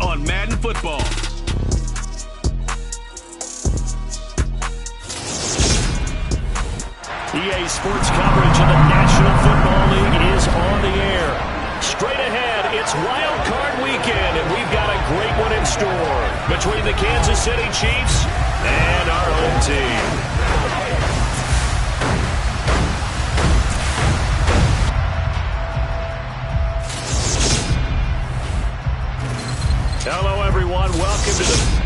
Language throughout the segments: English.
on Madden Football. EA Sports coverage of the National Football League is on the air. Straight ahead, it's Wild Card Weekend, and we've got a great one in store between the Kansas City Chiefs and our home team. Hello, everyone. Welcome to the...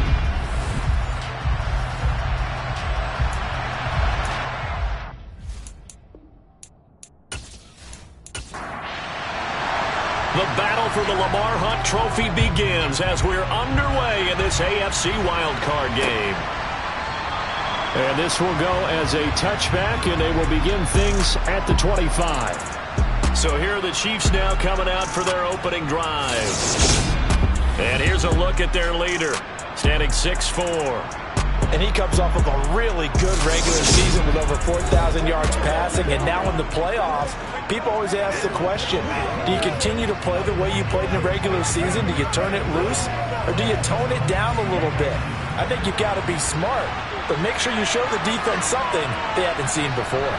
The battle for the Lamar Hunt Trophy begins as we're underway in this AFC wildcard game. And this will go as a touchback, and they will begin things at the 25. So here are the Chiefs now coming out for their opening drive. And here's a look at their leader, standing 6'4". And he comes off of a really good regular season with over 4,000 yards passing. And now in the playoffs, people always ask the question, do you continue to play the way you played in the regular season? Do you turn it loose? Or do you tone it down a little bit? I think you've got to be smart, but make sure you show the defense something they haven't seen before.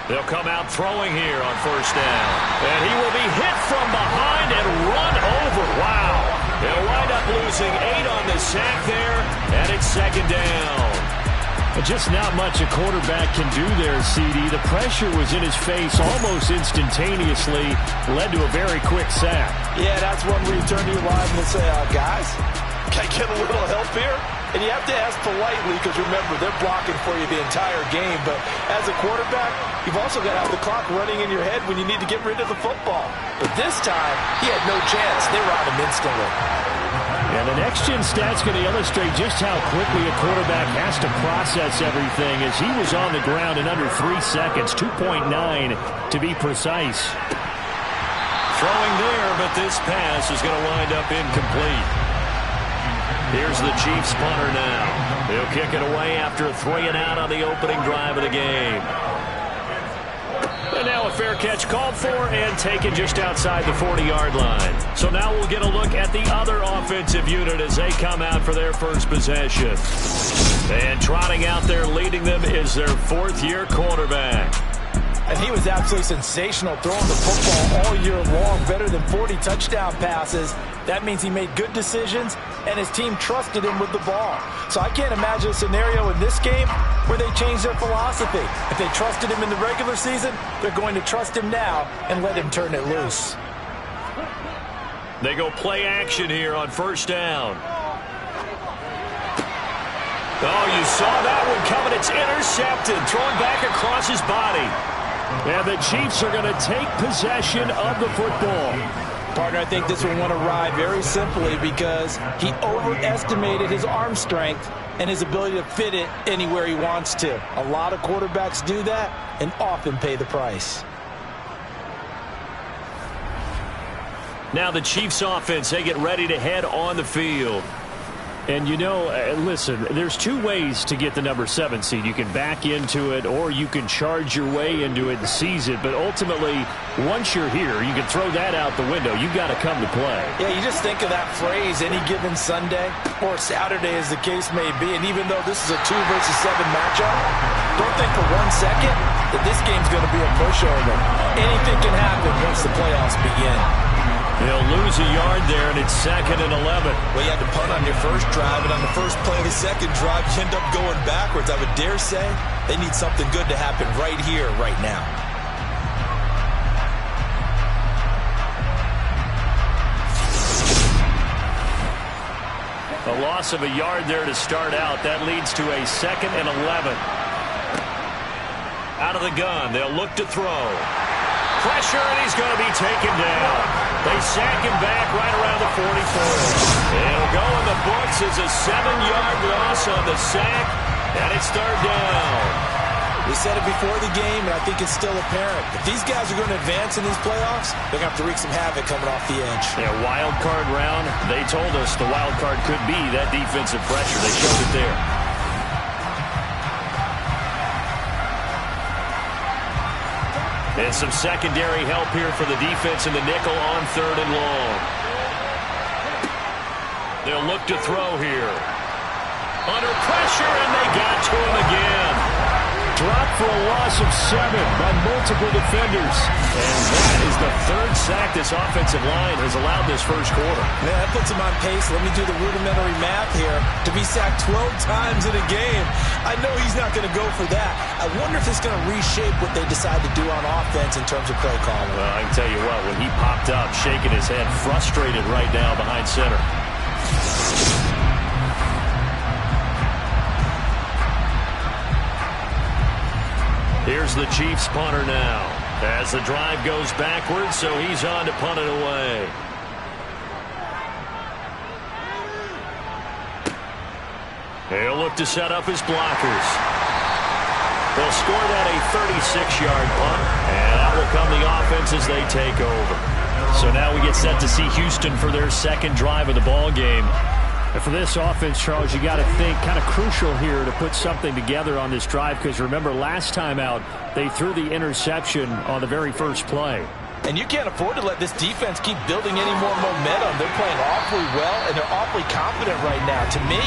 They'll come out throwing here on first down. And he will be hit from behind and run over. Wow. They'll wind up losing 8 on the sack there, and it's second down. Just not much a quarterback can do there, CD. The pressure was in his face almost instantaneously, led to a very quick sack. Yeah, that's one where you turn to your line and say, guys, can I get a little help here? And you have to ask politely because, remember, they're blocking for you the entire game. But as a quarterback, you've also got to have the clock running in your head when you need to get rid of the football. But this time, he had no chance. They were on him instantly. And the next-gen stat's going to illustrate just how quickly a quarterback has to process everything as he was on the ground in under 3 seconds, 2.9 to be precise. Throwing there, but this pass is going to wind up incomplete. Here's the Chiefs punter now. He'll kick it away after a 3-and-out on the opening drive of the game. And now a fair catch called for and taken just outside the 40-yard line. So now we'll get a look at the other offensive unit as they come out for their first possession. And trotting out there leading them is their 4th-year quarterback. And he was absolutely sensational throwing the football all year long, better than 40 touchdown passes. That means he made good decisions, and his team trusted him with the ball. So I can't imagine a scenario in this game where they change their philosophy. If they trusted him in the regular season, they're going to trust him now and let him turn it loose. They go play action here on first down. Oh, you saw that one coming. It's intercepted, thrown back across his body. And the Chiefs are going to take possession of the football. Partner, I think this one won a ride very simply because he overestimated his arm strength and his ability to fit it anywhere he wants to. A lot of quarterbacks do that and often pay the price. Now the Chiefs offense, they get ready to head on the field. And, you know, listen, there's 2 ways to get the number 7 seed. You can back into it or you can charge your way into it and seize it. But ultimately, once you're here, you can throw that out the window. You've got to come to play. Yeah, you just think of that phrase, any given Sunday or Saturday as the case may be. And even though this is a 2 versus 7 matchup, don't think for 1 second that this game's going to be a pushover. Anything can happen once the playoffs begin. They'll lose a yard there, and it's 2nd and 11. Well, you had to punt on your first drive, and on the first play of the second drive, you end up going backwards. I would dare say they need something good to happen right here, right now. A loss of a yard there to start out. That leads to a 2nd and 11. Out of the gun, they'll look to throw. Pressure, and he's going to be taken down. They sack him back right around the 44. It'll go in the books as a 7-yard loss on the sack, and it's 3rd down. We said it before the game, and I think it's still apparent. If these guys are going to advance in these playoffs, they're going to have to wreak some havoc coming off the edge. Yeah, wild card round. They told us the wild card could be that defensive pressure. They showed it there. And some secondary help here for the defense in the nickel on 3rd and long. They'll look to throw here. Under pressure, and they got to him again. Dropped for a loss of 7 by multiple defenders. And that is the 3rd sack this offensive line has allowed this first quarter. Man, that puts him on pace. Let me do the rudimentary math here. To be sacked 12 times in a game, I know he's not going to go for that. I wonder if it's going to reshape what they decide to do on offense in terms of play calling. Well, I can tell you what, when he popped up, shaking his head, frustrated right now behind center. Here's the Chiefs punter now. As the drive goes backwards, so he's on to punt it away. He'll look to set up his blockers. They'll score that a 36-yard punt, and that will come the offense as they take over. So now we get set to see Houston for their second drive of the ball game. And for this offense, Charles, you got to think kind of crucial here to put something together on this drive, because remember last time out they threw the interception on the very first play. And you can't afford to let this defense keep building any more momentum. They're playing awfully well, and they're awfully confident right now. To me,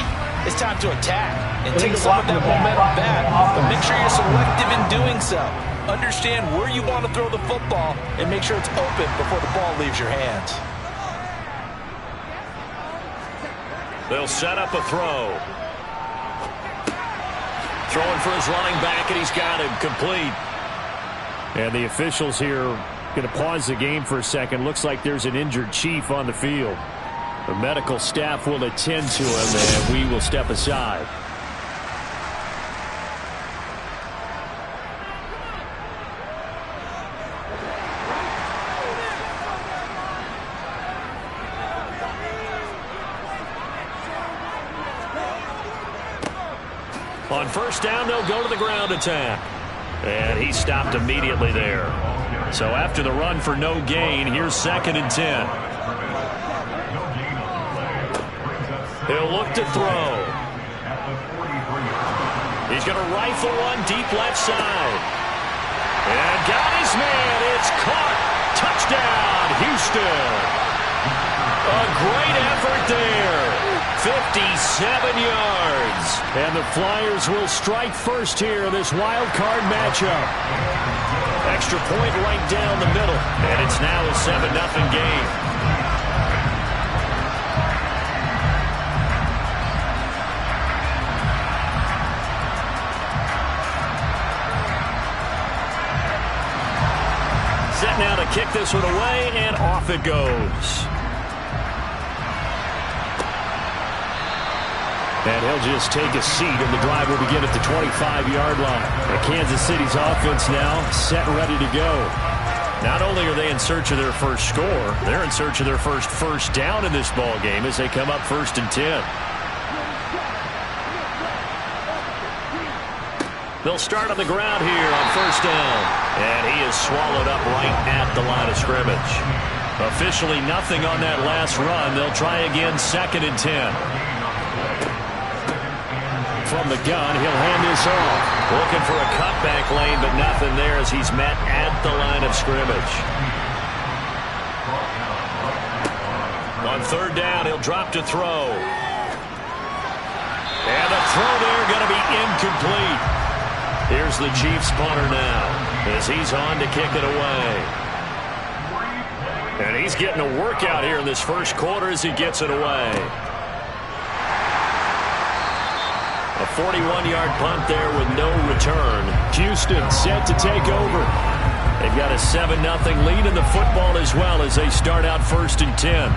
it's time to attack and take some of that momentum back, but make sure you're selective in doing so. Understand where you want to throw the football and make sure it's open before the ball leaves your hands. They'll set up a throw. Throwing for his running back, and he's got him complete. And the officials here going to pause the game for a second. Looks like there's an injured Chief on the field. The medical staff will attend to him, and we will step aside. On first down, they'll go to the ground attack. And he stopped immediately there. So after the run for no gain, here's 2nd and 10. He'll look to throw. He's going to rifle one deep left side. And got his man. It's caught. Touchdown, Houston. A great effort there. 57 yards. And the Flyers will strike first here in this wild card matchup. Extra point right down the middle. And it's now a 7-0 game. Set now to kick this one away, and off it goes. And he'll just take a seat, and the drive will begin at the 25-yard line. And Kansas City's offense now set and ready to go. Not only are they in search of their first score, they're in search of their first down in this ball game as they come up 1st and 10. They'll start on the ground here on 1st down. And he is swallowed up right at the line of scrimmage. Officially nothing on that last run. They'll try again 2nd and 10. From the gun, he'll hand this off. Looking for a cutback lane, but nothing there as he's met at the line of scrimmage. On 3rd down, he'll drop to throw. And the throw there going to be incomplete. Here's the Chiefs punter now as he's on to kick it away. And he's getting a workout here in this first quarter as he gets it away. A 41-yard punt there with no return. Houston set to take over. They've got a 7-0 lead in the football as well as they start out 1st and 10.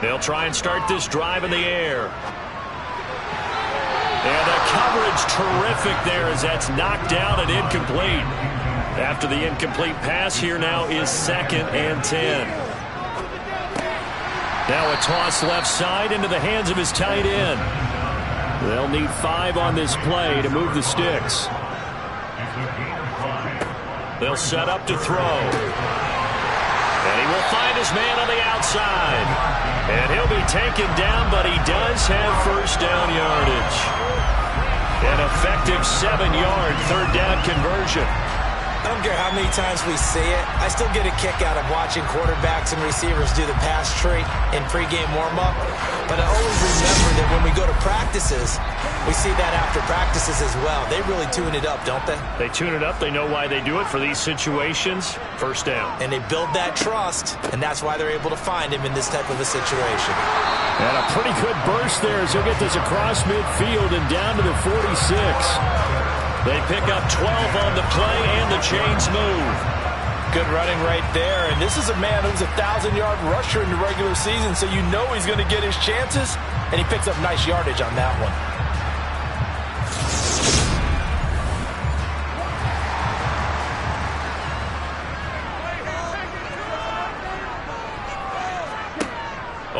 They'll try and start this drive in the air. And the coverage terrific there as that's knocked down and incomplete. After the incomplete pass, here now is 2nd and 10. Now a toss left side into the hands of his tight end. They'll need 5 on this play to move the sticks. They'll set up to throw. And he will find his man on the outside. And he'll be taken down, but he does have 1st down yardage. An effective 7-yard third down conversion. I don't care how many times we see it. I still get a kick out of watching quarterbacks and receivers do the pass tree in pregame warm-up. But I always remember that when we go to practices, we see that after practices as well. They really tune it up, don't they? They tune it up. They know why they do it for these situations. First down. And they build that trust, and that's why they're able to find him in this type of a situation. And a pretty good burst there as he'll get this across midfield and down to the 46. They pick up 12 on the play, and the chains move. Good running right there. And this is a man who's a 1,000-yard rusher in the regular season, so you know he's going to get his chances. And he picks up nice yardage on that one.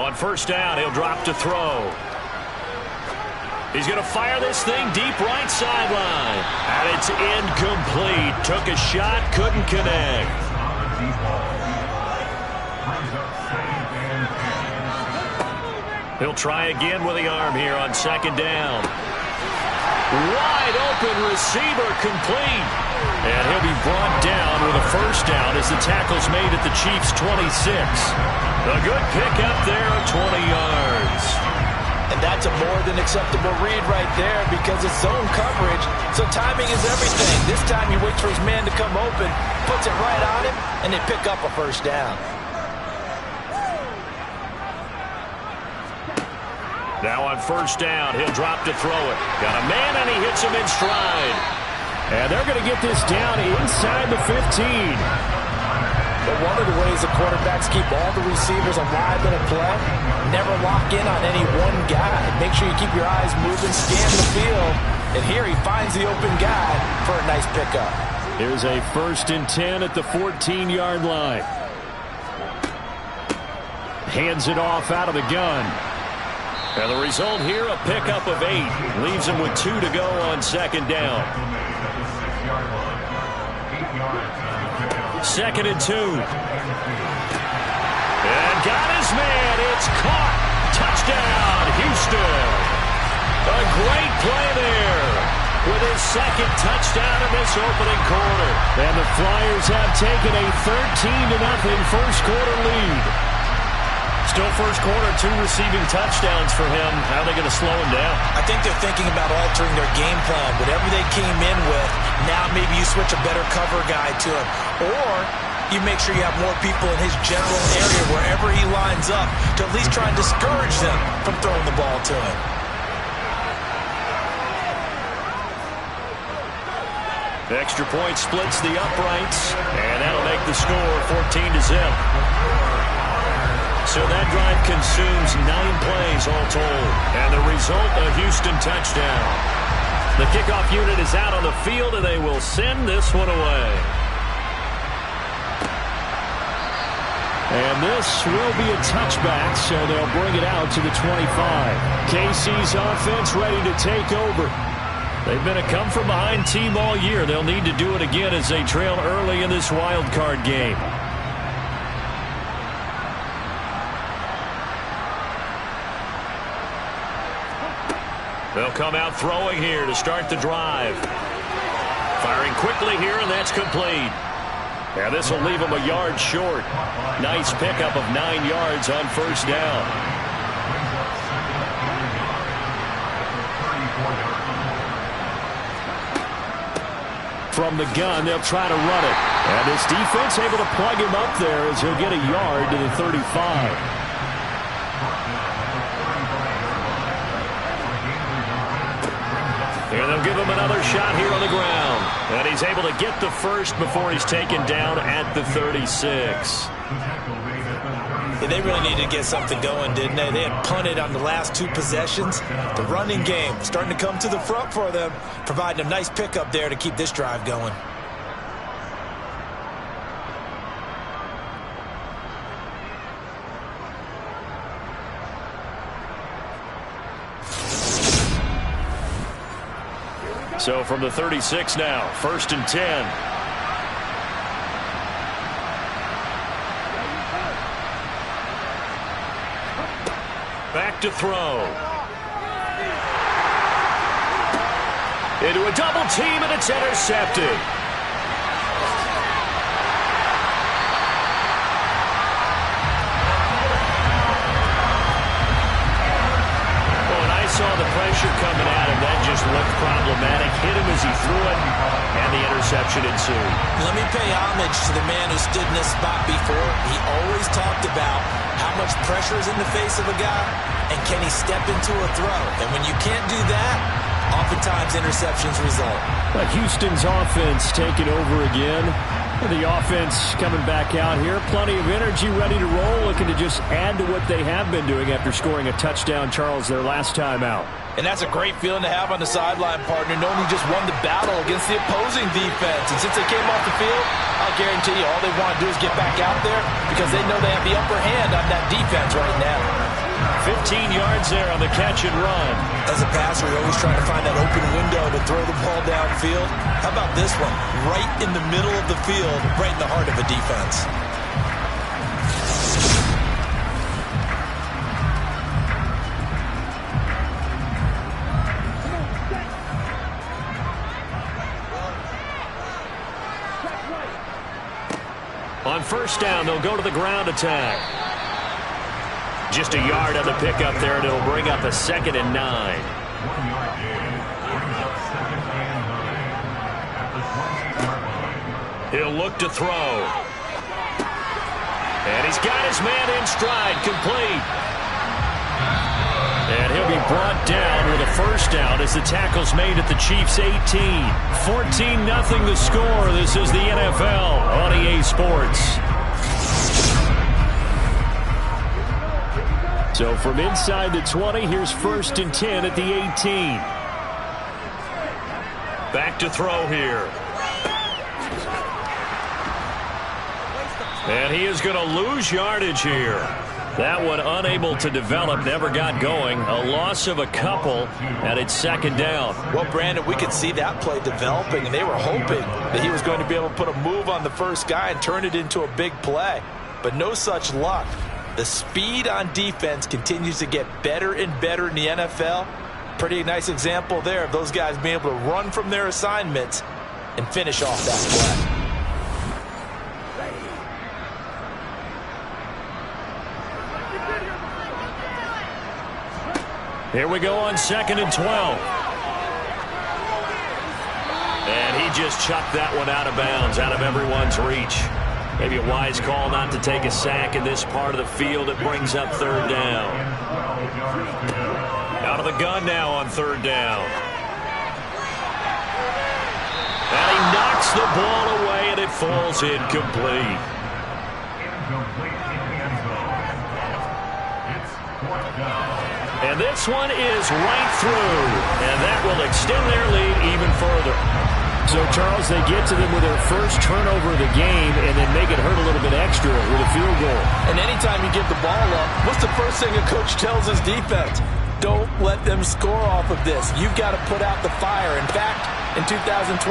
On first down, he'll drop to throw. He's going to fire this thing deep right sideline. And it's incomplete. Took a shot, couldn't connect. He'll try again with the arm here on second down. Wide open receiver complete. And he'll be brought down with a first down as the tackle's made at the Chiefs' 26. A good pickup there of 20 yards. And that's a more than acceptable read right there because it's zone coverage, so timing is everything. This time he waits for his man to come open, puts it right on him, and they pick up a first down. Now on first down, he'll drop to throw it. Got a man, and he hits him in stride. And they're going to get this down inside the 15. But one of the ways the quarterbacks keep all the receivers alive in a play, never lock in on any one guy. Make sure you keep your eyes moving, scan the field. And here he finds the open guy for a nice pickup. Here's a 1st and 10 at the 14-yard line. Hands it off out of the gun. And the result here, a pickup of 8. Leaves him with 2 to go on second down. 2nd and 2. And got his man. It's caught. Touchdown, Houston. A great play there with his 2nd touchdown in this opening quarter. And the Flyers have taken a 13-0 first quarter lead. Still first quarter, 2 receiving touchdowns for him. How are they going to slow him down? I think they're thinking about altering their game plan. Whatever they came in with, now maybe you switch a better cover guy to him. Or you make sure you have more people in his general area wherever he lines up to at least try and discourage them from throwing the ball to him. The extra point splits the uprights, and that'll make the score 14-0. So that drive consumes 9 plays all told. And the result, a Houston touchdown. The kickoff unit is out on the field, and they will send this one away. And this will be a touchback, so they'll bring it out to the 25. KC's offense ready to take over. They've been a come-from-behind team all year. They'll need to do it again as they trail early in this wild card game. They'll come out throwing here to start the drive. Firing quickly here, and that's complete. And this will leave him a yard short. Nice pickup of 9 yards on first down. From the gun, they'll try to run it. And this defense able to plug him up there as he'll get a yard to the 35. Here they'll give him another shot here on the ground. And he's able to get the first before he's taken down at the 36. Yeah, they really needed to get something going, didn't they? They had punted on the last 2 possessions. The running game starting to come to the front for them, providing a nice pickup there to keep this drive going. So from the 36 now, 1st and 10. Back to throw. Into a double team, and it's intercepted. Saw the pressure coming at him. That just looked problematic. Hit him as he threw it, and the interception ensued. Let me pay homage to the man who stood in this spot before. He always talked about how much pressure is in the face of a guy, and can he step into a throw. And when you can't do that, oftentimes interceptions result. But Houston's offense taking over again. The offense coming back out here. Plenty of energy, ready to roll, looking to just add to what they have been doing after scoring a touchdown, Charles, their last time out. And that's a great feeling to have on the sideline, partner, knowing you just won the battle against the opposing defense. And since they came off the field, I'll guarantee you all they want to do is get back out there because they know they have the upper hand on that defense right now. 15 yards there on the catch and run. As a passer, you're always trying to find that open window to throw the ball downfield. How about this one? Right in the middle of the field, right in the heart of a defense. On first down, they'll go to the ground attack. Just a yard on the pickup there, and it'll bring up a 2nd and 9. He'll look to throw. And he's got his man in stride, complete. And he'll be brought down with a first down as the tackle's made at the Chiefs' 18. 14-0 the score. This is the NFL on EA Sports. So from inside the 20, here's 1st and 10 at the 18. Back to throw here. And he is going to lose yardage here. That one unable to develop, never got going. A loss of a couple, and it's 2nd down. Well, Brandon, we could see that play developing, and they were hoping that he was going to be able to put a move on the first guy and turn it into a big play. But no such luck. The speed on defense continues to get better and better in the NFL. Pretty nice example there of those guys being able to run from their assignments and finish off that play. Here we go on 2nd and 12. And he just chucked that one out of bounds, out of everyone's reach. Maybe a wise call not to take a sack in this part of the field. It brings up 3rd down. Out of the gun now on 3rd down. And he knocks the ball away, and it falls incomplete. And this one is right through, and that will extend their lead even further. So, Charles, they get to them with their first turnover of the game and then make it hurt a little bit extra with a field goal. And anytime you give the ball up, what's the first thing a coach tells his defense? Don't let them score off of this. You've got to put out the fire. In fact, in 2021,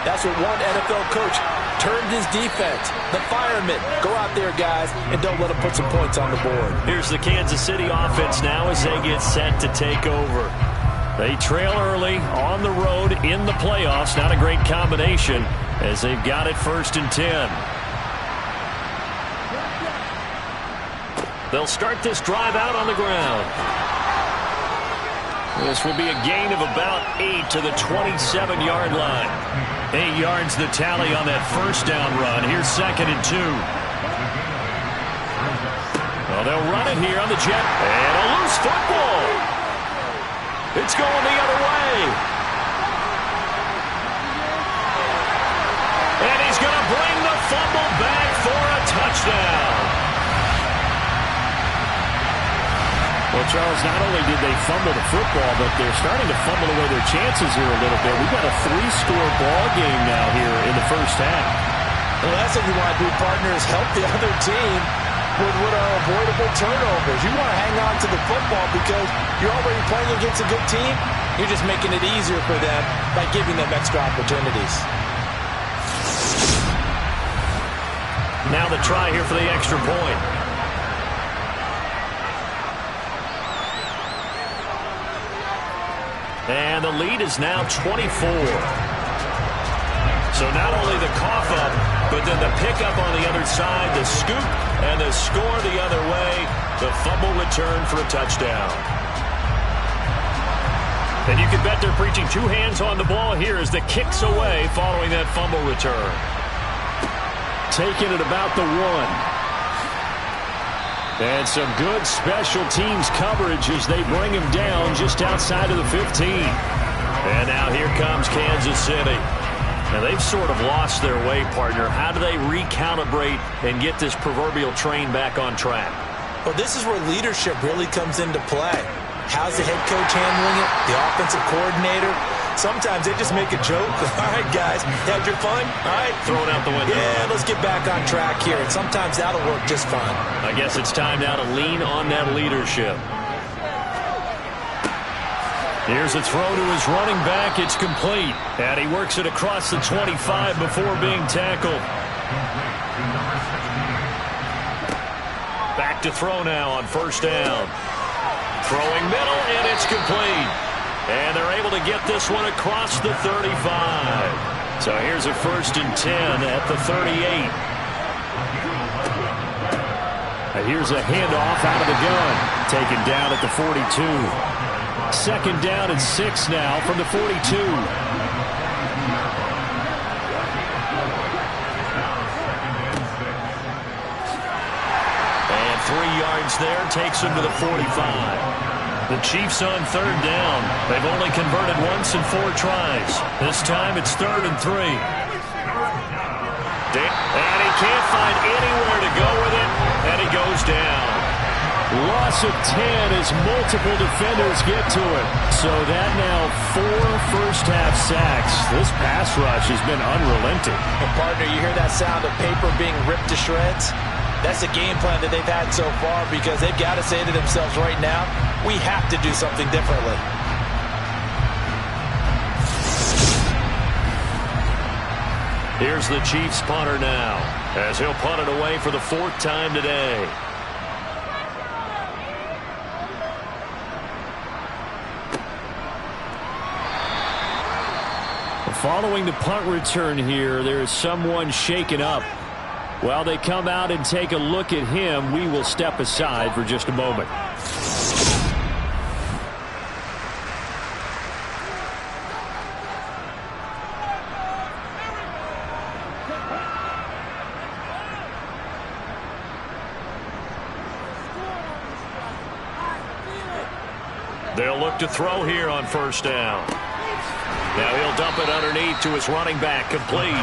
that's what one NFL coach turned his defense. The firemen. Go out there, guys, and don't let them put some points on the board. Here's the Kansas City offense now as they get set to take over. They trail early on the road in the playoffs. Not a great combination as they've got it 1st and 10. They'll start this drive out on the ground. This will be a gain of about 8 to the 27-yard line. 8 yards the tally on that first down run. Here's 2nd and 2. Well, they'll run it here on the jet. And a loose football. It's going the other way. And he's going to bring the fumble back for a touchdown. Well, Charles, not only did they fumble the football, but they're starting to fumble away their chances here a little bit. We've got a 3-score ball game now here in the first half. The last thing you want to do, partner, is help the other team with what are avoidable turnovers. You want to hang on to the football because you're already playing against a good team. You're just making it easier for them by giving them extra opportunities. Now the try here for the extra point. And the lead is now 24. So not only the cough up, but then the pickup on the other side, the scoop, and the score the other way. The fumble return for a touchdown. And you can bet they're preaching two hands on the ball here as the kick's away following that fumble return. Taking it about the 1. And some good special teams coverage as they bring him down just outside of the 15. And now here comes Kansas City. Now they've sort of lost their way, partner. How do they recalibrate and get this proverbial train back on track? Well, this is where leadership really comes into play. How's the head coach handling it? The offensive coordinator? Sometimes they just make a joke. All right, guys, had your fun? All right. Throw it out the window. Yeah, let's get back on track here. And sometimes that'll work just fine. I guess it's time now to lean on that leadership. Here's a throw to his running back. It's complete. And he works it across the 25 before being tackled. Back to throw now on first down. Throwing middle, and it's complete. And they're able to get this one across the 35. So here's a 1st and 10 at the 38. Here's a handoff out of the gun. Taken down at the 42. 2nd down and 6 now from the 42. And 3 yards there takes him to the 45. The Chiefs on 3rd down. They've only converted once in 4 tries. This time it's 3rd and 3. And he can't find anywhere to go with it, and he goes down. Loss of 10 as multiple defenders get to it. So that now 4 first-half sacks. This pass rush has been unrelenting. And partner, you hear that sound of paper being ripped to shreds? That's the game plan that they've had so far because they've got to say to themselves right now, we have to do something differently. Here's the Chiefs punter now as he'll punt it away for the 4th time today. Following the punt return here, there is someone shaken up. While they come out and take a look at him, we will step aside for just a moment. They'll look to throw here on 1st down. Now he'll dump it underneath to his running back, complete.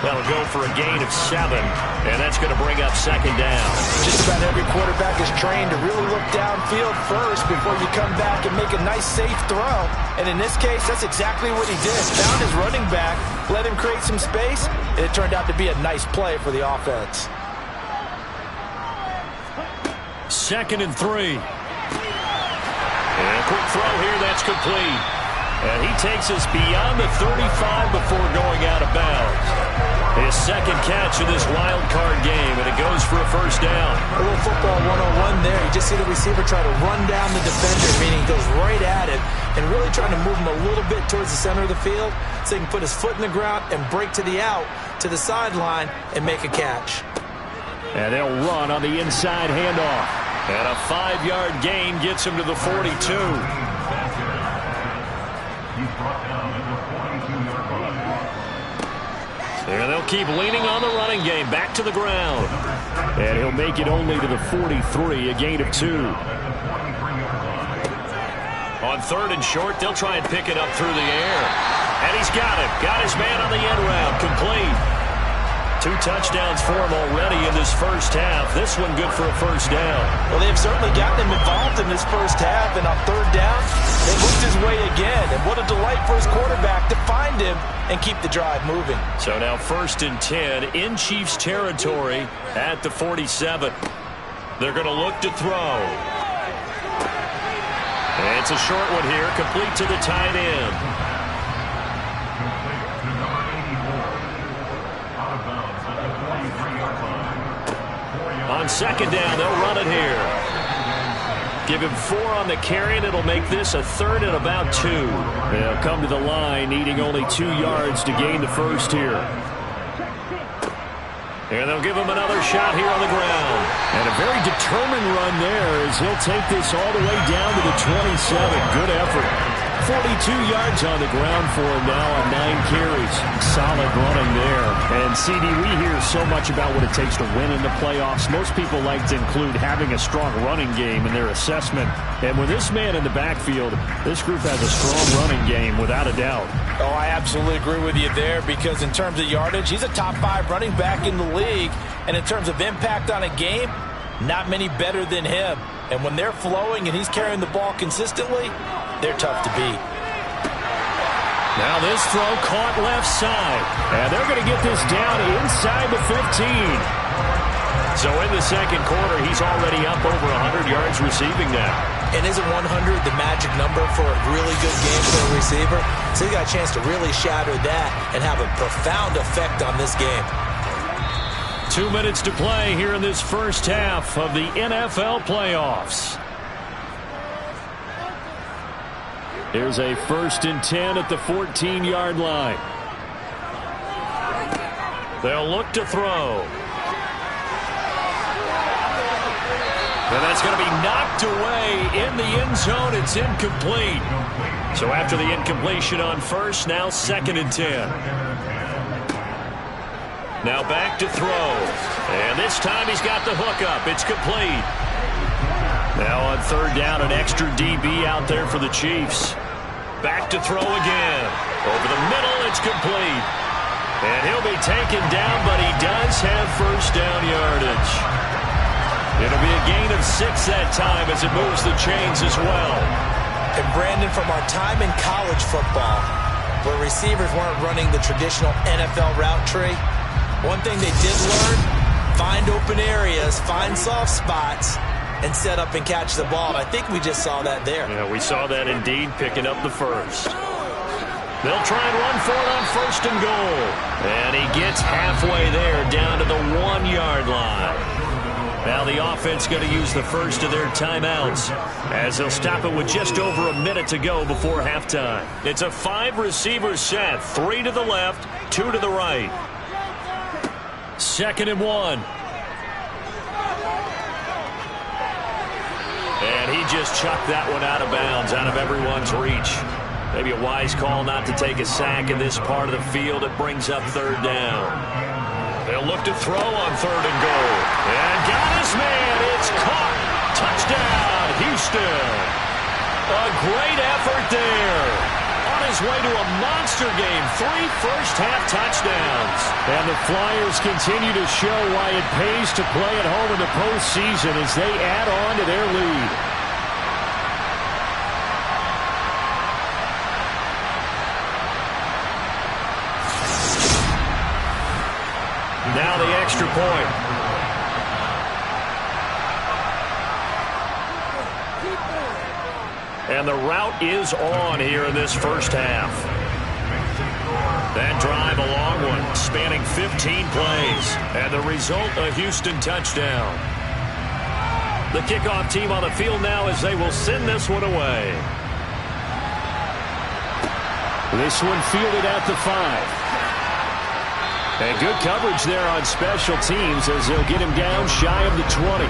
That'll go for a gain of 7, and that's going to bring up 2nd down. Just about every quarterback is trained to really look downfield first before you come back and make a nice, safe throw. And in this case, that's exactly what he did. Found his running back, let him create some space, and it turned out to be a nice play for the offense. 2nd and 3. And a quick throw here, that's complete. And he takes us beyond the 35 before going out of bounds. His 2nd catch of this wild card game, and it goes for a 1st down. A little football 101 there. You just see the receiver try to run down the defender, meaning he goes right at it, and really trying to move him a little bit towards the center of the field so he can put his foot in the ground and break to the out, to the sideline, and make a catch. And they'll run on the inside handoff. And a 5-yard gain gets him to the 42. And they'll keep leaning on the running game. Back to the ground. And he'll make it only to the 43, a gain of 2. On 3rd and short, they'll try and pick it up through the air. And he's got it. Got his man on the end round. Complete. 2 touchdowns for him already in this 1st half. This one good for a 1st down. Well, they've certainly gotten him involved in this 1st half, and on 3rd down, they moved his way again. And what a delight for his quarterback to find him and keep the drive moving. So now 1st and 10 in Chiefs territory at the 47. They're going to look to throw. And it's a short one here, complete to the tight end. On 2nd down, they'll run it here. Give him 4 on the carry, and it'll make this a 3rd and about 2. They'll come to the line, needing only 2 yards to gain the first here. And they'll give him another shot here on the ground. And a very determined run there as he'll take this all the way down to the 27. Good effort. 42 yards on the ground for him now on 9 carries. Solid running there. And, CD, we hear so much about what it takes to win in the playoffs. Most people like to include having a strong running game in their assessment. And with this man in the backfield, this group has a strong running game without a doubt. Oh, I absolutely agree with you there because in terms of yardage, he's a top 5 running back in the league. And in terms of impact on a game, not many better than him. And when they're flowing and he's carrying the ball consistently, they're tough to beat. Now this throw caught left side. And they're going to get this down inside the 15. So in the second quarter, he's already up over 100 yards receiving now. And isn't 100 the magic number for a really good game for a receiver? So he got a chance to really shatter that and have a profound effect on this game. 2 minutes to play here in this first half of the NFL playoffs. Here's a 1st and 10 at the 14-yard line. They'll look to throw. And that's going to be knocked away in the end zone. It's incomplete. So after the incompletion on first, now 2nd and 10. Now back to throw. And this time he's got the hook up. It's complete. Now on 3rd down, an extra DB out there for the Chiefs. Back to throw again. Over the middle, it's complete. And he'll be taken down, but he does have 1st down yardage. It'll be a gain of 6 that time as it moves the chains as well. And Brandon, from our time in college football, where receivers weren't running the traditional NFL route tree, one thing they did learn, find open areas, find soft spots, and set up and catch the ball. And I think we just saw that there. Yeah, we saw that indeed, picking up the first. They'll try and run for it on 1st and goal. And he gets halfway there, down to the 1-yard line. Now the offense going to use the first of their timeouts as they'll stop it with just over a minute to go before halftime. It's a 5-receiver set, 3 to the left, 2 to the right. 2nd and 1. And he just chucked that one out of bounds, out of everyone's reach. Maybe a wise call not to take a sack in this part of the field. It brings up 3rd down. They'll look to throw on 3rd and goal. And got his man. It's caught. Touchdown, Houston. A great effort there. On his way to a monster game. 3 first-half touchdowns. And the Flyers continue to show why it pays to play at home in the postseason as they add on to their lead. Now the extra point. And the route is on here in this first half. That drive, a long one, spanning 15 plays. And the result, a Houston touchdown. The kickoff team on the field now as they will send this one away. This one fielded at the 5. And good coverage there on special teams as they'll get him down shy of the 20.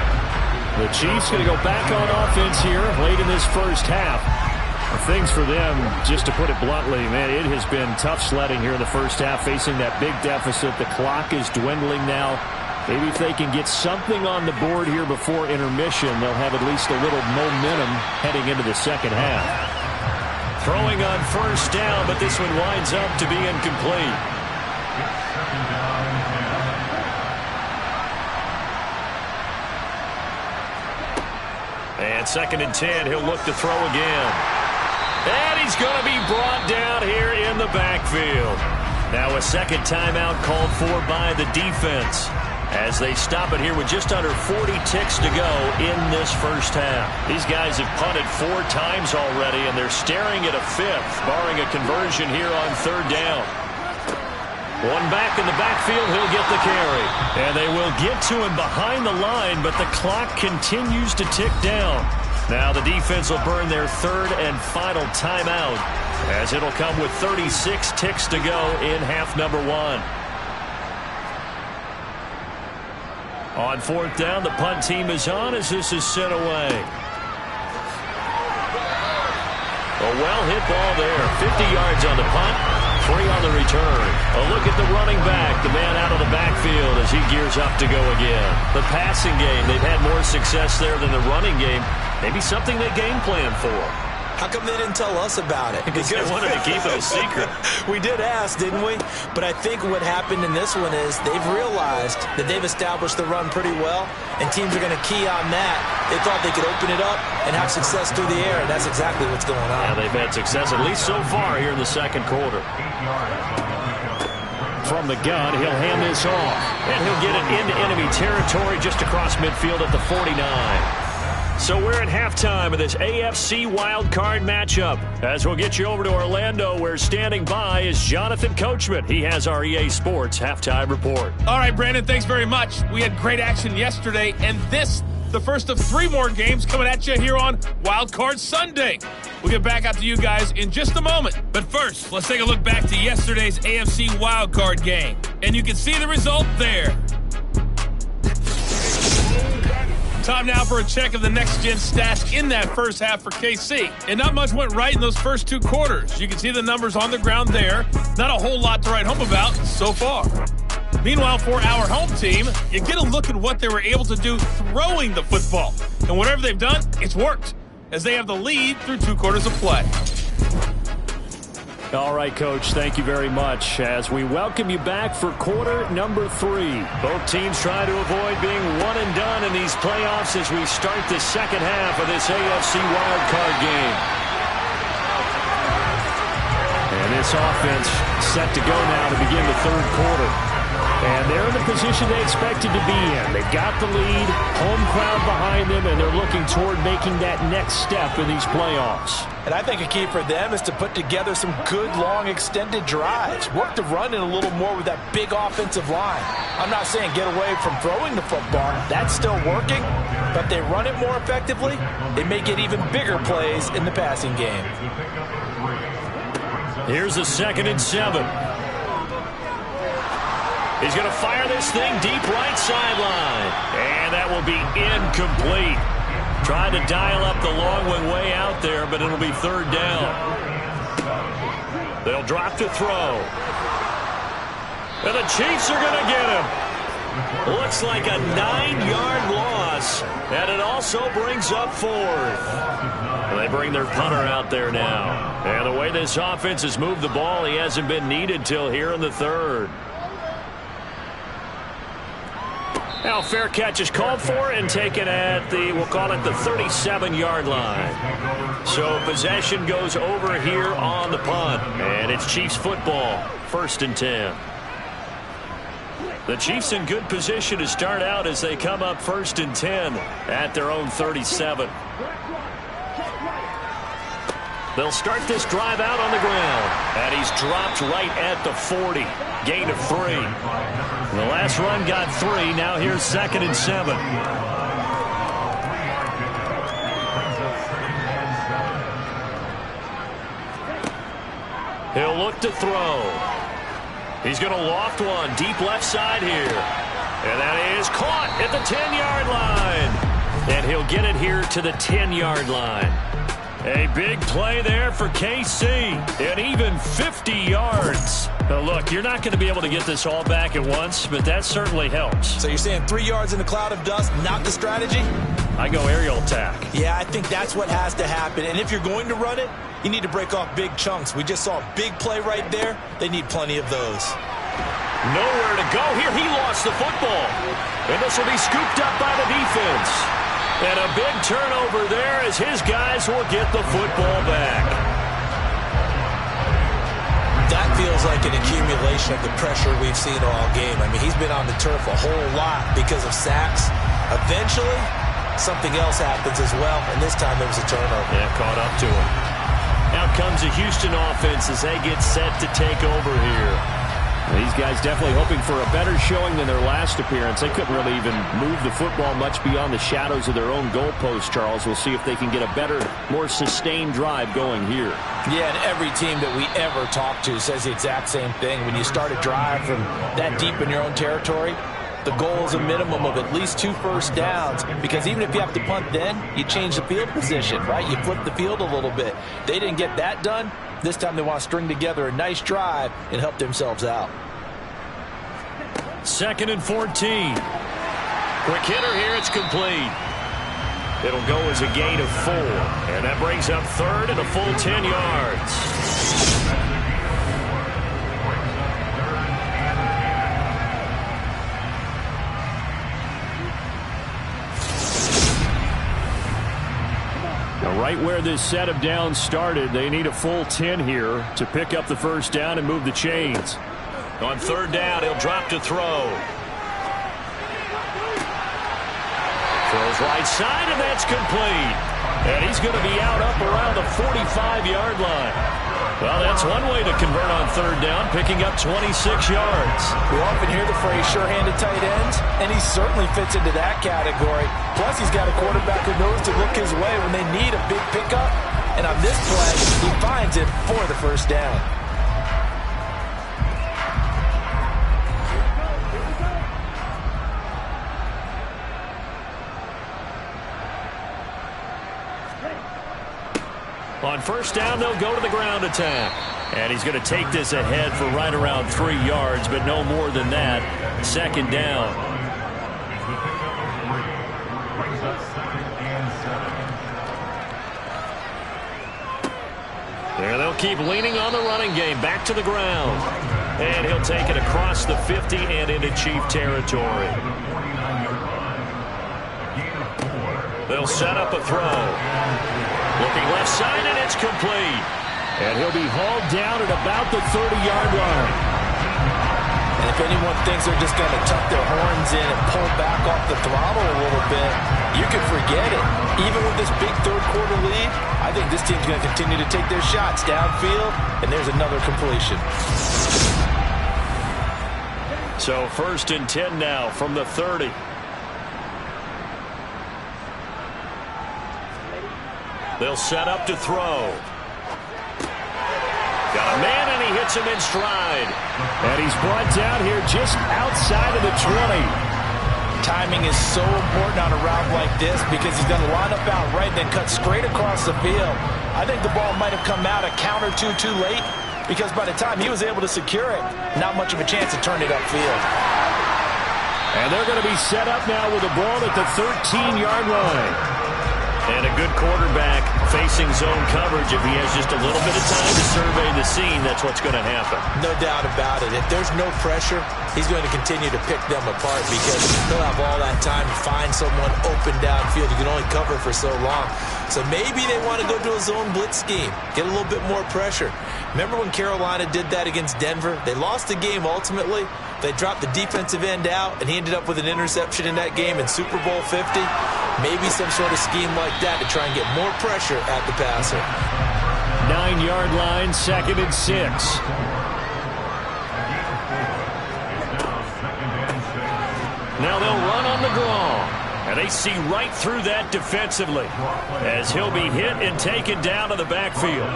The Chiefs going to go back on offense here late in this first half. Things for them, just to put it bluntly, man, it has been tough sledding here in the first half, facing that big deficit. The clock is dwindling now. Maybe if they can get something on the board here before intermission, they'll have at least a little momentum heading into the second half. Throwing on 1st down, but this one winds up to be incomplete. And 2nd and 10, he'll look to throw again. And he's going to be brought down here in the backfield. Now a second timeout called for by the defense as they stop it here with just under 40 ticks to go in this first half. These guys have punted 4 times already, and they're staring at a 5th, barring a conversion here on 3rd down. One back in the backfield, he'll get the carry. And they will get to him behind the line, but the clock continues to tick down. Now the defense will burn their third and final timeout, as it'll come with 36 ticks to go in half number one. On fourth down, the punt team is on as this is sent away. A well-hit ball there. 50 yards on the punt, 3 on the return. A look at the running back, the man out of the backfield as he gears up to go again. The passing game, they've had more success there than the running game. Maybe something they game plan for. How come they didn't tell us about it? Because they wanted to keep it a secret. We did ask, didn't we? But I think what happened in this one is they've realized that they've established the run pretty well, and teams are going to key on that. They thought they could open it up and have success through the air, and that's exactly what's going on. Yeah, they've had success, at least so far, here in the second quarter. From the gun, he'll hand this off, and he'll get it into enemy territory just across midfield at the 49. So we're at halftime of this AFC Wildcard matchup. As we'll get you over to Orlando, where standing by is Jonathan Coachman. He has our EA Sports halftime report. All right, Brandon, thanks very much. We had great action yesterday, and this, the first of 3 more games coming at you here on Wildcard Sunday. We'll get back out to you guys in just a moment. But first, let's take a look back to yesterday's AFC Wildcard game. And you can see the result there. Time now for a check of the next-gen stats in that first half for KC. And not much went right in those first 2 quarters. You can see the numbers on the ground there. Not a whole lot to write home about so far. Meanwhile, for our home team, you get a look at what they were able to do throwing the football. And whatever they've done, it's worked, as they have the lead through 2 quarters of play. All right, Coach, thank you very much as we welcome you back for quarter number 3. Both teams try to avoid being one and done in these playoffs as we start the second half of this AFC wildcard game. And this offense set to go now to begin the third quarter. And they're in the position they expected to be in. They got the lead, home crowd behind them, and they're looking toward making that next step in these playoffs. And I think a key for them is to put together some good, long, extended drives. Work the run in a little more with that big offensive line. I'm not saying get away from throwing the football. That's still working. But if they run it more effectively, they may get even bigger plays in the passing game. Here's a 2nd and 7. He's going to fire this thing deep right sideline. And that will be incomplete. Trying to dial up the long one way out there, but it'll be 3rd down. They'll drop to throw. And the Chiefs are going to get him. Looks like a 9-yard loss. And it also brings up 4th. And they bring their punter out there now. And the way this offense has moved the ball, he hasn't been needed till here in the 3rd. Now fair catch is called for and taken at the, we'll call it the 37-yard line. So possession goes over here on the punt. And it's Chiefs football, 1st and 10. The Chiefs in good position to start out as they come up 1st and 10 at their own 37. They'll start this drive out on the ground. And he's dropped right at the 40. Gain of 3. The last run got 3. Now here's 2nd and 7. He'll look to throw. He's going to loft one deep left side here. And that is caught at the 10-yard line. And he'll get it here to the 10-yard line. A big play there for KC, and even 50 yards. Now look, you're not going to be able to get this all back at once, but that certainly helps. So you're saying 3 yards in a cloud of dust, not the strategy? I go aerial attack. Yeah, I think that's what has to happen. And if you're going to run it, you need to break off big chunks. We just saw a big play right there. They need plenty of those. Nowhere to go here. He lost the football. And this will be scooped up by the defense. And a big turnover there as his guys will get the football back. That feels like an accumulation of the pressure we've seen all game. I mean, he's been on the turf a whole lot because of sacks. Eventually, something else happens as well, and this time there was a turnover. Yeah, caught up to him. Out comes the Houston offense as they get set to take over here. These guys definitely hoping for a better showing than their last appearance. They couldn't really even move the football much beyond the shadows of their own goalpost, Charles. We'll see if they can get a better, more sustained drive going here. Yeah, and every team that we ever talk to says the exact same thing. When you start a drive from that deep in your own territory, the goal is a minimum of at least 2 first downs, because even if you have to punt then, you change the field position, right? You flip the field a little bit. They didn't get that done. This time they want to string together a nice drive and help themselves out. 2nd and 14. Quick hitter here. It's complete. It'll go as a gain of 4. And that brings up 3rd and a full 10 yards. Now, right where this set of downs started, they need a full 10 here to pick up the first down and move the chains. On 3rd down, he'll drop to throw. Throws right side, and that's complete. And he's going to be out up around the 45-yard line. Well, that's one way to convert on 3rd down, picking up 26 yards. We often hear the phrase sure-handed tight ends, and he certainly fits into that category. Plus, he's got a quarterback who knows to look his way when they need a big pickup. And on this play, he finds it for the first down. On 1st down, they'll go to the ground attack. And he's going to take this ahead for right around 3 yards, but no more than that. 2nd down. There they'll keep leaning on the running game. Back to the ground. And he'll take it across the 50 and into Chief territory. They'll set up a throw. Looking left side, and it's complete. And he'll be hauled down at about the 30-yard line. And if anyone thinks they're just going to tuck their horns in and pull back off the throttle a little bit, you can forget it. Even with this big third-quarter lead, I think this team's going to continue to take their shots downfield, and there's another completion. So 1st and 10 now from the 30. They'll set up to throw. Got a man, and he hits him in stride. And he's brought down here just outside of the 20. Timing is so important on a route like this because he's going to line up out right and then cut straight across the field. I think the ball might have come out a count or two too late, because by the time he was able to secure it, not much of a chance to turn it upfield. And they're going to be set up now with the ball at the 13-yard line. And a good quarterback facing zone coverage. If he has just a little bit of time to survey the scene, that's what's going to happen. No doubt about it. If there's no pressure, he's going to continue to pick them apart because he'll have all that time to find someone open downfield. You can only cover for so long. So maybe they want to go to a zone blitz scheme, get a little bit more pressure. Remember when Carolina did that against Denver? They lost the game ultimately. They dropped the defensive end out, and he ended up with an interception in that game in Super Bowl 50. Maybe some sort of scheme like that to try and get more pressure at the passer. 9-yard line, 2nd and 6. Now they'll run on the draw. And they see right through that defensively as he'll be hit and taken down to the backfield.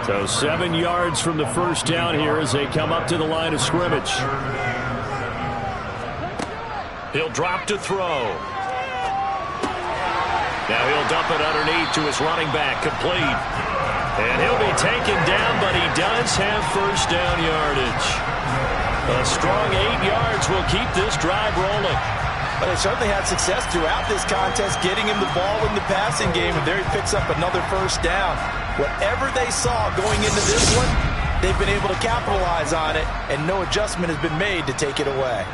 So 7 yards from the first down here as they come up to the line of scrimmage. He'll drop to throw. Now he'll dump it underneath to his running back, complete. And he'll be taken down, but he does have first down yardage. A strong 8 yards will keep this drive rolling. But they certainly had success throughout this contest, getting him the ball in the passing game, and there he picks up another first down. Whatever they saw going into this one, they've been able to capitalize on it, and no adjustment has been made to take it away.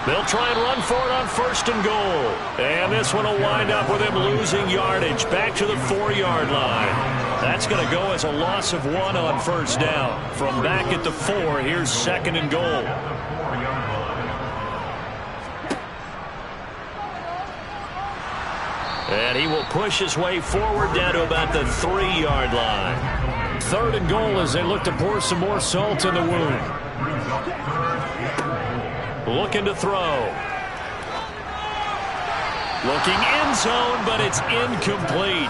They'll try and run for it on 1st and goal. And this one will wind up with him losing yardage back to the 4-yard line. That's going to go as a loss of 1 on 1st down. From back at the 4, here's 2nd and goal. And he will push his way forward down to about the 3-yard line. 3rd and goal as they look to pour some more salt in the wound. Looking to throw. Looking end zone, but it's incomplete.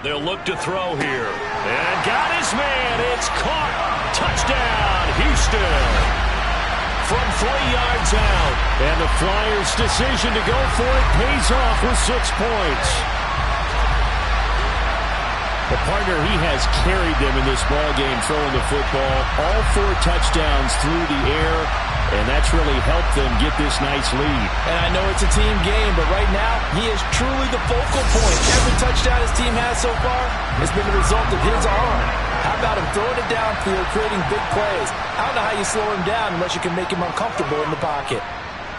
They'll look to throw here. And got his man. It's caught. Touchdown, Houston. From 3 yards out. And the Flyers' decision to go for it pays off with 6 points. The partner, he has carried them in this ballgame throwing the football. All 4 touchdowns through the air, and that's really helped them get this nice lead. And I know it's a team game, but right now, he is truly the focal point. Every touchdown his team has so far has been the result of his arm. How about him throwing it downfield, creating big plays? I don't know how you slow him down unless you can make him uncomfortable in the pocket.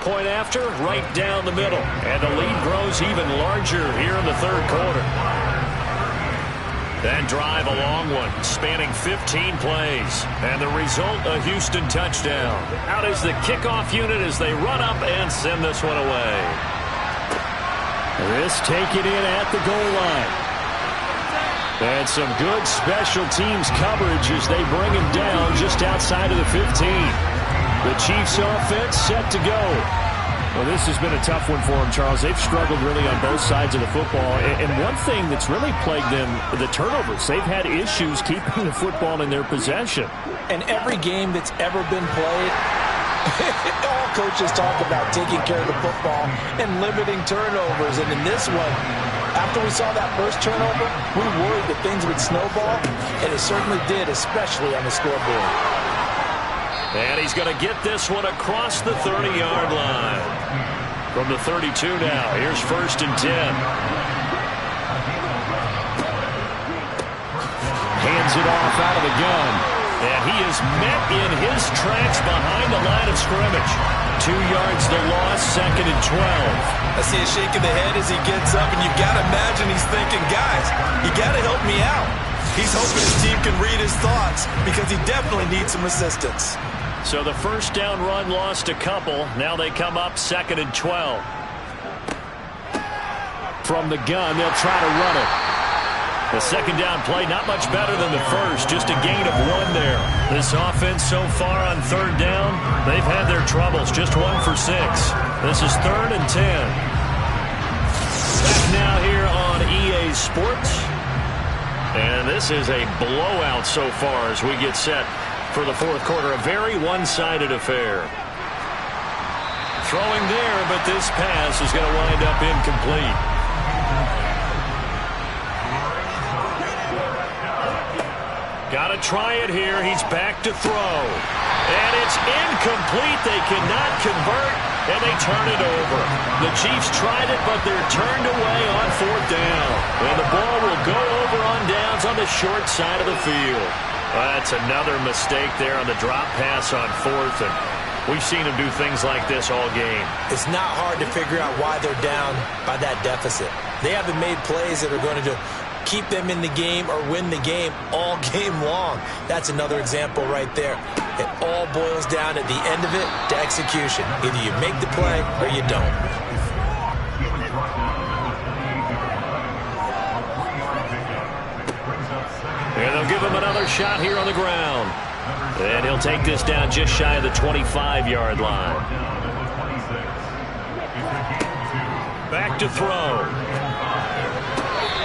Point after, right down the middle. And the lead grows even larger here in the 3rd quarter. That drive, a long one, spanning 15 plays. And the result, a Houston touchdown. Out is the kickoff unit as they run up and send this one away. This taken in at the goal line. And some good special teams coverage as they bring him down just outside of the 15. The Chiefs offense set to go. Well, this has been a tough one for them, Charles. They've struggled really on both sides of the football. And one thing that's really plagued them, the turnovers. They've had issues keeping the football in their possession. And every game that's ever been played, all coaches talk about taking care of the football and limiting turnovers. And in this one, after we saw that first turnover, we worried that things would snowball, and it certainly did, especially on the scoreboard. And he's going to get this one across the 30-yard line. From the 32 now, here's 1st and 10. Hands it off out of the gun. And he is met in his tracks behind the line of scrimmage. 2 yards the loss, 2nd and 12. I see a shake of the head as he gets up, and you've got to imagine he's thinking, guys, you got to help me out. He's hoping his team can read his thoughts because he definitely needs some assistance. So the 1st down run lost a couple. Now they come up 2nd and 12. From the gun, they'll try to run it. The 2nd down play, not much better than the first. Just a gain of 1 there. This offense so far on 3rd down, they've had their troubles. Just 1 for 6. This is 3rd and 10. Back now here on EA Sports. And this is a blowout so far as we get set for the 4th quarter. A very one-sided affair. Throwing there, but this pass is going to wind up incomplete. Got to try it here. He's back to throw. And it's incomplete. They cannot convert, and they turn it over. The Chiefs tried it, but they're turned away on 4th down. And the ball will go over on downs on the short side of the field. That's another mistake there on the drop pass on 4th, and we've seen him do things like this all game. It's not hard to figure out why they're down by that deficit. They haven't made plays that are going to keep them in the game or win the game all game long. That's another example right there. It all boils down at the end of it to execution. Either you make the play or you don't. And they'll give him another shot here on the ground. And he'll take this down just shy of the 25-yard line. Back to throw.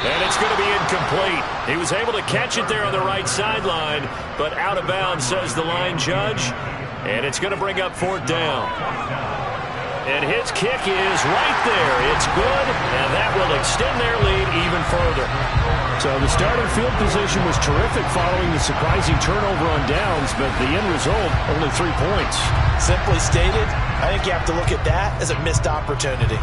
And it's going to be incomplete. He was able to catch it there on the right sideline, but out of bounds, says the line judge. And it's going to bring up 4th down. And his kick is right there. It's good, and that will extend their lead even further. So the starting field position was terrific following the surprising turnover on downs, but the end result, only 3 points. Simply stated, I think you have to look at that as a missed opportunity.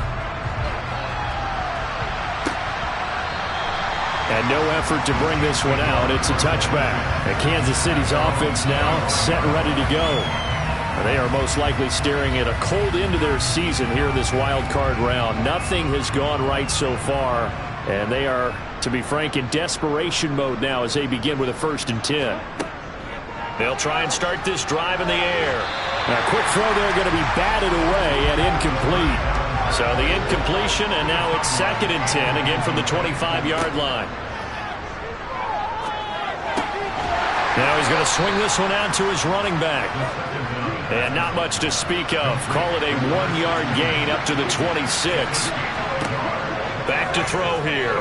And no effort to bring this one out. It's a touchback. And Kansas City's offense now set and ready to go. They are most likely staring at a cold end to their season here in this wild card round. Nothing has gone right so far, and they are, to be frank, in desperation mode now as they begin with a 1st and 10. They'll try and start this drive in the air. A quick throw there going to be batted away and incomplete. So the incompletion, and now it's 2nd and 10, again from the 25-yard line. Now he's going to swing this one out to his running back. And not much to speak of. Call it a 1-yard gain up to the 26. Back to throw here.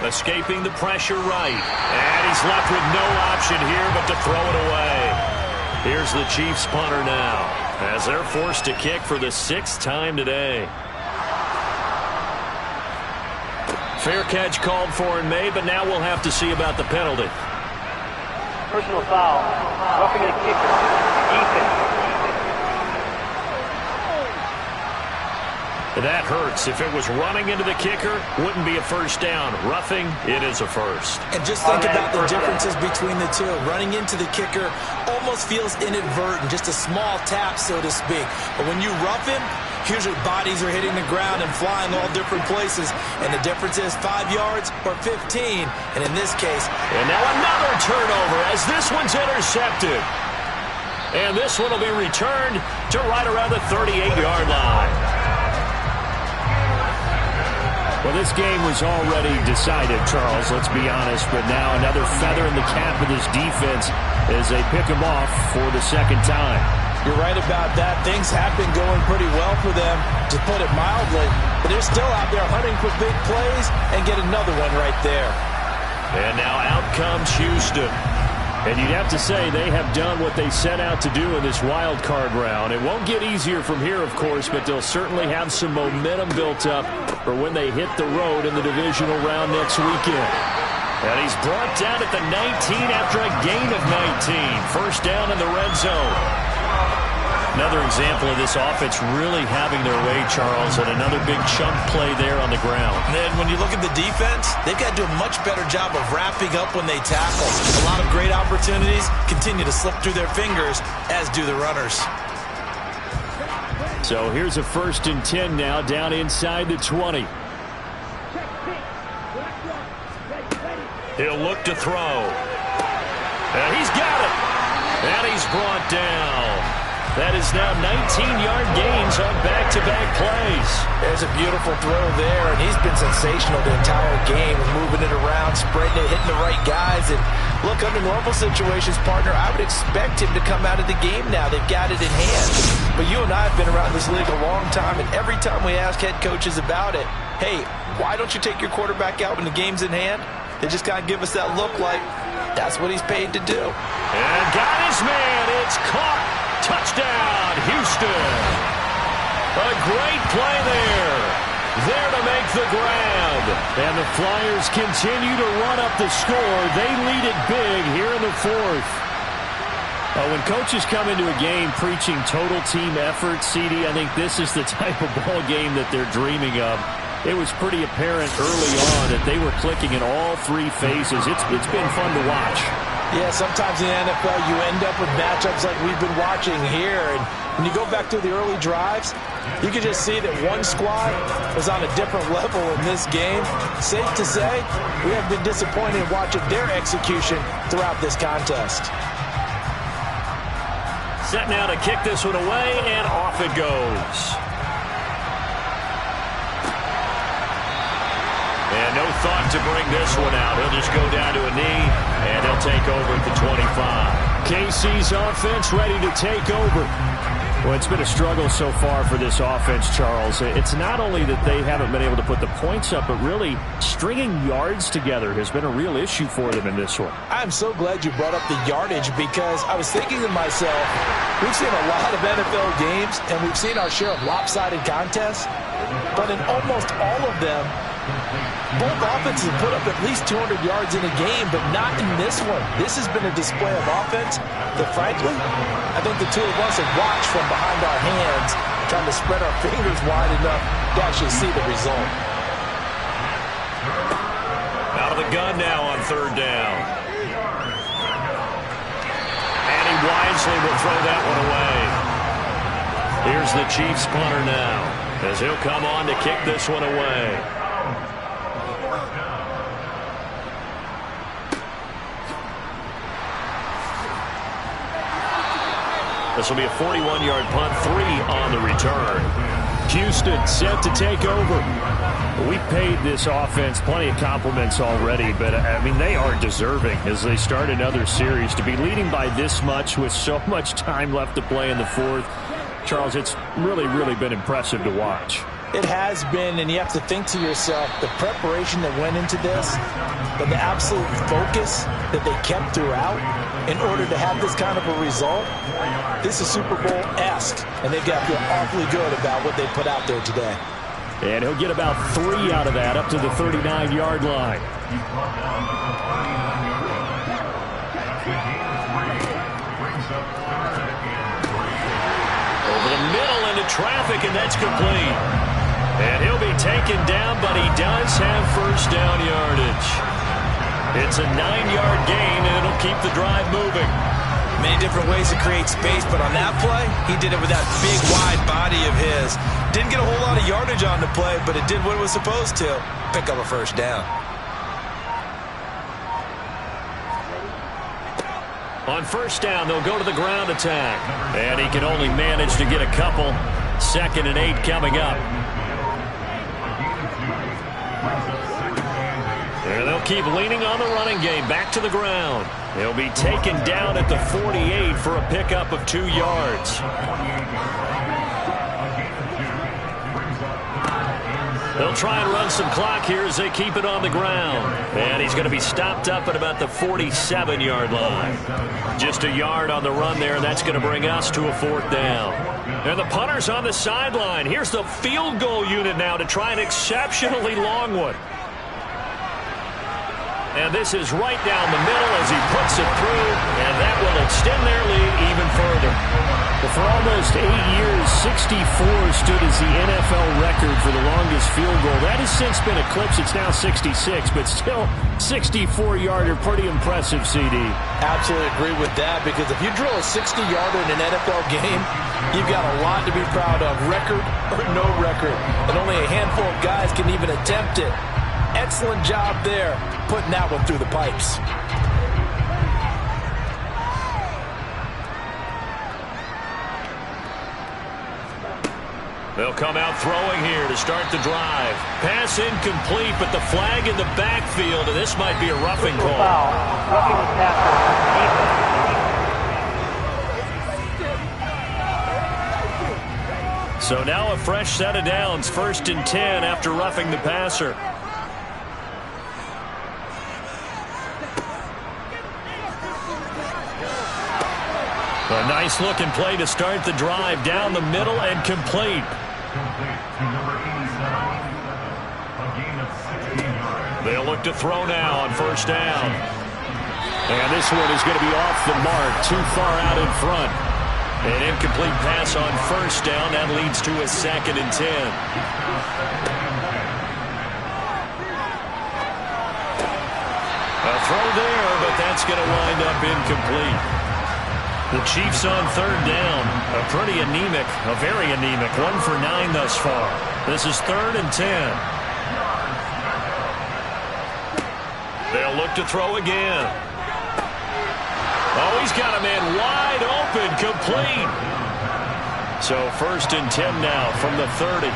Escaping the pressure right. And he's left with no option here but to throw it away. Here's the Chiefs punter now, as they're forced to kick for the 6th time today. Fair catch called for and made, but now we'll have to see about the penalty. Personal foul. Roughing the kicker. Defense. That hurts. If it was running into the kicker, wouldn't be a first down. Roughing, it is a first. And just think about the differences between the two. Running into the kicker almost feels inadvertent, just a small tap, so to speak. But when you rough him, usually bodies are hitting the ground and flying all different places. And the difference is 5 yards or 15. And in this case... And now another turnover as this one's intercepted. And this one will be returned to right around the 38-yard line. Well, this game was already decided, Charles, let's be honest. But now another feather in the cap of this defense as they pick him off for the 2nd time. You're right about that. Things have been going pretty well for them, to put it mildly. But they're still out there hunting for big plays and get another one right there. And now out comes Houston. And you'd have to say they have done what they set out to do in this wild card round. It won't get easier from here, of course, but they'll certainly have some momentum built up for when they hit the road in the divisional round next weekend. And he's brought down at the 19 after a gain of 19. First down in the red zone. Another example of this offense really having their way, Charles, and another big chunk play there on the ground. And then when you look at the defense, they've got to do a much better job of wrapping up when they tackle. A lot of great opportunities continue to slip through their fingers, as do the runners. So here's a 1st and 10 now, down inside the 20. He'll look to throw. And he's got it. And he's brought down. That is now 19-yard gains on back-to-back plays. There's a beautiful throw there, and he's been sensational the entire game, moving it around, spreading it, hitting the right guys. And look, under normal situations, partner, I would expect him to come out of the game now. They've got it in hand. But you and I have been around this league a long time, and every time we ask head coaches about it, hey, why don't you take your quarterback out when the game's in hand? They just kind of give us that look like that's what he's paid to do. And got his man. It's caught. Touchdown, Houston. A great play there. There to make the grab. And the Flyers continue to run up the score. They lead it big here in the 4th. When coaches come into a game preaching total team effort, CD, I think this is the type of ball game that they're dreaming of. It was pretty apparent early on that they were clicking in all 3 phases. It's been fun to watch. Yeah, sometimes in the NFL you end up with matchups like we've been watching here. And when you go back to the early drives, you can just see that one squad was on a different level in this game. Safe to say, we have been disappointed in watching their execution throughout this contest. Set now to kick this one away, and off it goes. And no thought to bring this one out. He'll just go down to a knee, and he'll take over at the 25. KC's offense ready to take over. Well, it's been a struggle so far for this offense, Charles. It's not only that they haven't been able to put the points up, but really stringing yards together has been a real issue for them in this one. I'm so glad you brought up the yardage, because I was thinking to myself, we've seen a lot of NFL games, and we've seen our share of lopsided contests, but in almost all of them, both offenses put up at least 200 yards in a game, but not in this one. This has been a display of offense that, frankly, I think the two of us have watched from behind our hands, trying to spread our fingers wide enough to actually see the result. Out of the gun now on 3rd down. And he wisely will throw that one away. Here's the Chiefs punter now, as he'll come on to kick this one away. This will be a 41-yard punt, 3 on the return. Houston set to take over. We paid this offense plenty of compliments already, but, I mean, they are deserving as they start another series. To be leading by this much with so much time left to play in the fourth, Charles, it's really been impressive to watch. It has been, and you have to think to yourself, the preparation that went into this, but the absolute focus that they kept throughout in order to have this kind of a result. This is Super Bowl-esque, and they've got to feel awfully good about what they put out there today. And he'll get about 3 out of that, up to the 39-yard line. Over the middle into traffic, and that's complete. And he'll be taken down, but he does have first down yardage. It's a 9-yard gain, and it'll keep the drive moving. Many different ways to create space, but on that play, he did it with that big, wide body of his. Didn't get a whole lot of yardage on the play, but it did what it was supposed to. Pick up a first down. On first down, they'll go to the ground attack. And he can only manage to get a couple. 2nd and 8 coming up. And they'll keep leaning on the running game. Back to the ground. He'll be taken down at the 48 for a pickup of 2 yards. They'll try and run some clock here as they keep it on the ground. And he's going to be stopped up at about the 47-yard line. Just a yard on the run there, and that's going to bring us to a 4th down. And the punter's on the sideline. Here's the field goal unit now to try an exceptionally long one. And this is right down the middle as he puts it through, and that will extend their lead even further. But for almost 8 years, 64 stood as the NFL record for the longest field goal. That has since been eclipsed. It's now 66, but still 64-yarder, pretty impressive, CD. Absolutely agree with that, because if you drill a 60-yarder in an NFL game, you've got a lot to be proud of, record or no record. And only a handful of guys can even attempt it. Excellent job there, putting that one through the pipes. They'll come out throwing here to start the drive. Pass incomplete, but the flag in the backfield, and this might be a roughing call. Foul. Roughing the passer. So now a fresh set of downs, 1st and 10 after roughing the passer. A nice-looking play to start the drive down the middle and complete. They'll look to throw now on first down. And this one is going to be off the mark, too far out in front. An incomplete pass on first down. That leads to a 2nd and 10. A throw there, but that's going to wind up incomplete. The Chiefs on 3rd down. A pretty anemic, a very anemic 1 for 9 thus far. This is 3rd and 10. They'll look to throw again. Oh, he's got a man wide open, complete. So 1st and 10 now from the 30.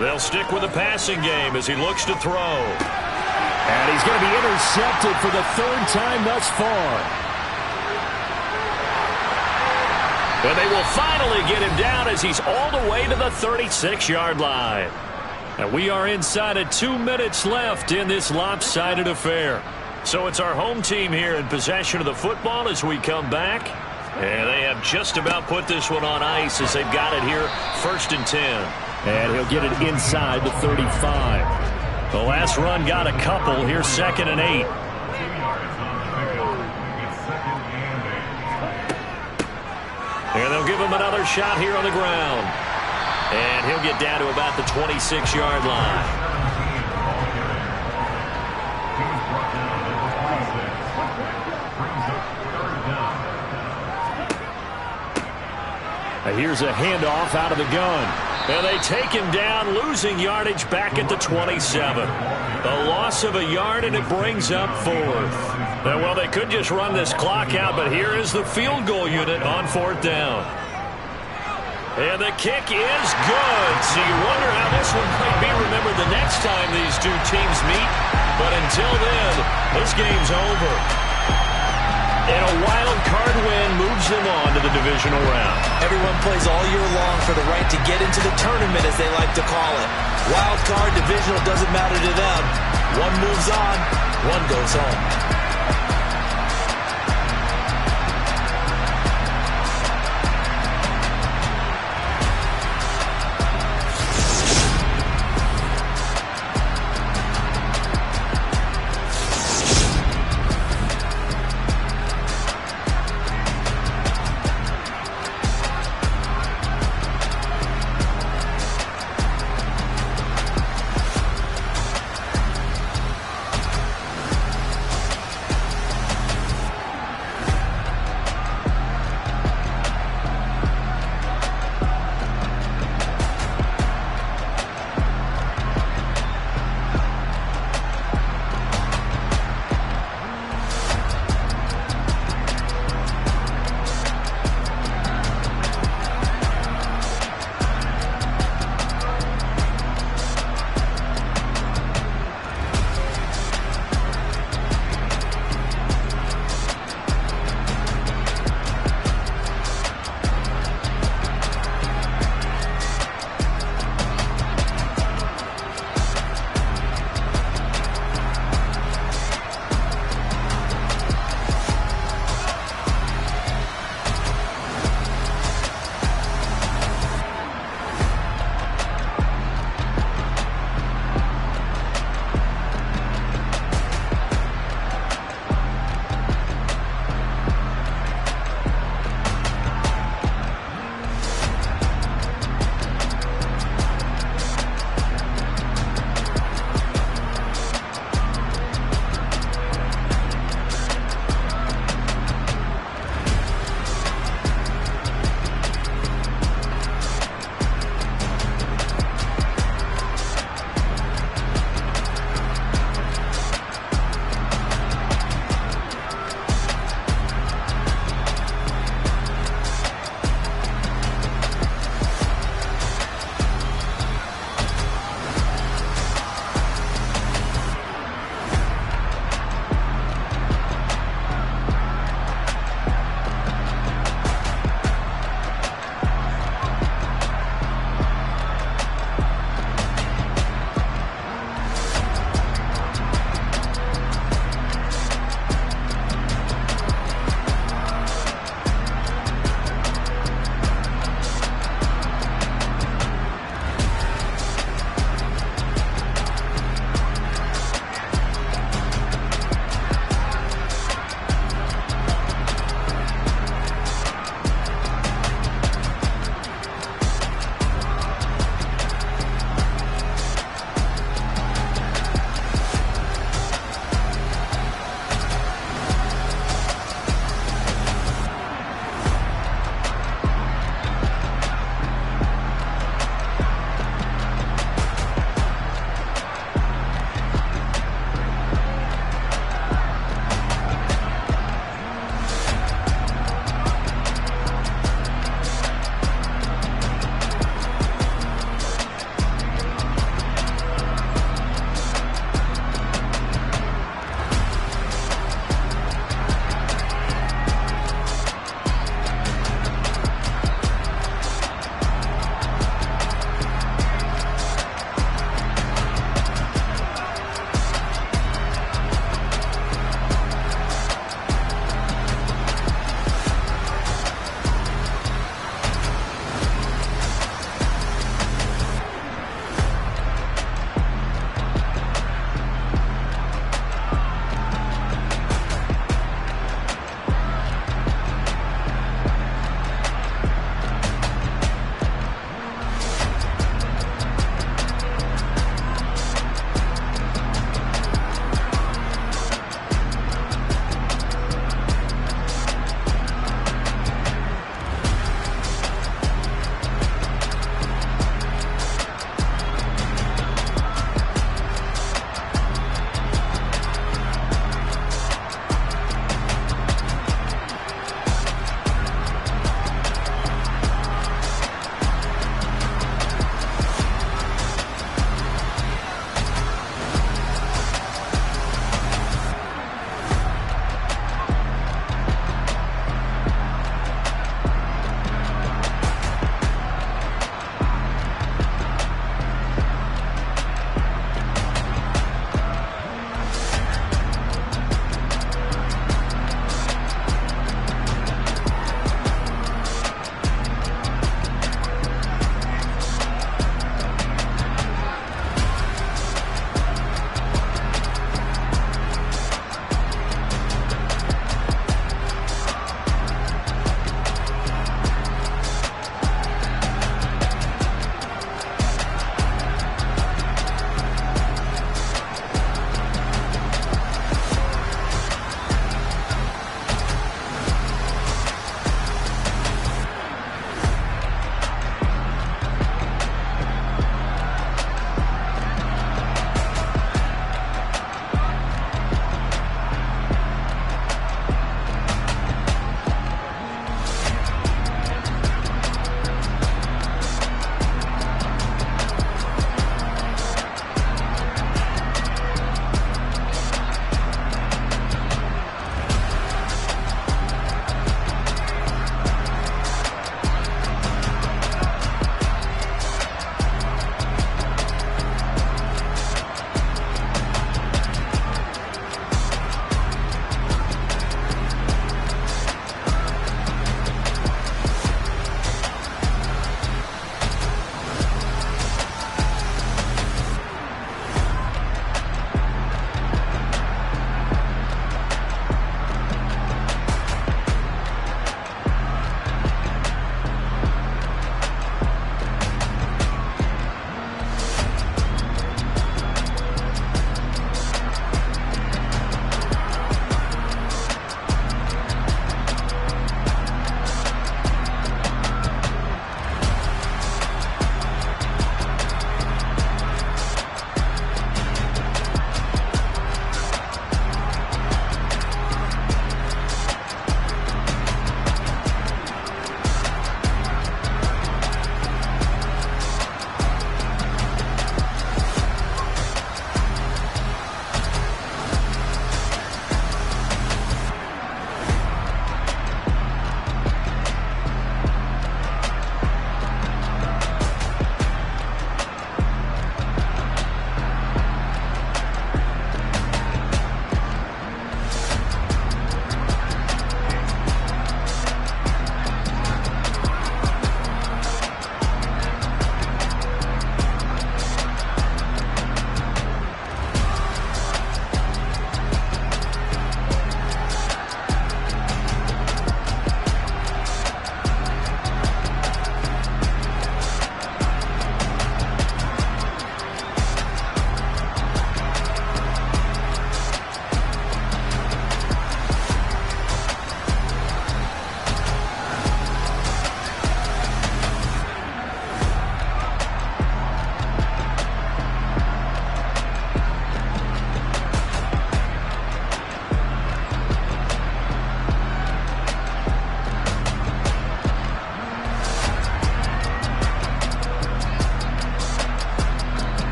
They'll stick with the passing game as he looks to throw. And he's going to be intercepted for the 3rd time thus far. And they will finally get him down as he's all the way to the 36-yard line. And we are inside of 2 minutes left in this lopsided affair. So it's our home team here in possession of the football as we come back. And they have just about put this one on ice as they've got it here, 1st and 10. And he'll get it inside the 35. The last run got a couple. Here's 2nd and 8. And they'll give him another shot here on the ground. And he'll get down to about the 26-yard line. Now here's a handoff out of the gun. And they take him down, losing yardage back at the 27. A loss of a yard, and it brings up 4th. Well, they could just run this clock out, but here is the field goal unit on 4th down. And the kick is good. So you wonder how this one might be remembered the next time these two teams meet. But until then, this game's over. And a wild card win moves them on to the divisional round. Everyone plays all year long for the right to get into the tournament, as they like to call it. Wild card, divisional, doesn't matter to them. One moves on, one goes home.